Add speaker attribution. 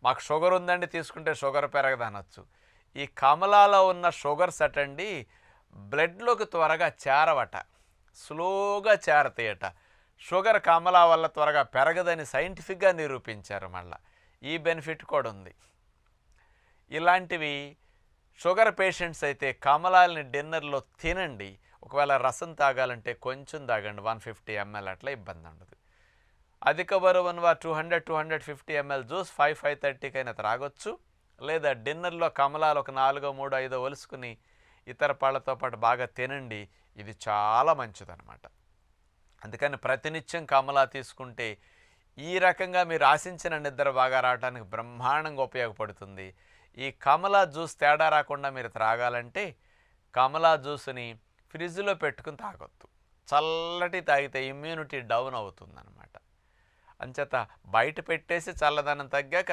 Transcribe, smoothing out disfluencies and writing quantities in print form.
Speaker 1: మాకు షుగర్ ఉందండి తీసుకుంటే షుగర్ పెరగదనొచ్చు. ఈ కమలాలో ఉన్న షుగర్స్ అటండి బ్లడ్లోకి త్వరగా చేరవట, స్లోగా చేరతాయట. షుగర్ కమలా వల్ల త్వరగా పెరగదని సైంటిఫిక్గా నిరూపించారు. మళ్ళీ ఈ బెనిఫిట్ కూడా ఉంది. ఇలాంటివి షుగర్ పేషెంట్స్ అయితే కమలాలని డిన్నర్లో తినండి. ఒకవేళ రసం తాగాలంటే కొంచెం తాగండి, 150 ml అట్లా ఇబ్బంది ఉండదు. అధిక బరువు ఉన్నవారు 200-250 ml జ్యూస్ 5-5:30కైనా త్రాగొచ్చు. లేదా డిన్నర్లో కమలాలు ఒక 4-3-5 ఒలుసుకుని ఇతర పళ్ళతో పాటు బాగా తినండి. ఇది చాలా మంచిదన్నమాట. అందుకని ప్రతినిత్యం కమలా తీసుకుంటే ఈ రకంగా మీరు ఆశించిన నిద్ర బాగా రావడానికి బ్రహ్మాండంగా ఉపయోగపడుతుంది. ఈ కమలా జ్యూస్ తేడా రాకుండా మీరు త్రాగాలంటే కమలా జ్యూస్ని ఫ్రిడ్జ్లో పెట్టుకుని తాగొద్దు. చల్లటి తాగితే ఇమ్యూనిటీ డౌన్ అవుతుందన్నమాట. అంచేత బయట పెట్టేసి చల్లదనం తగ్గాక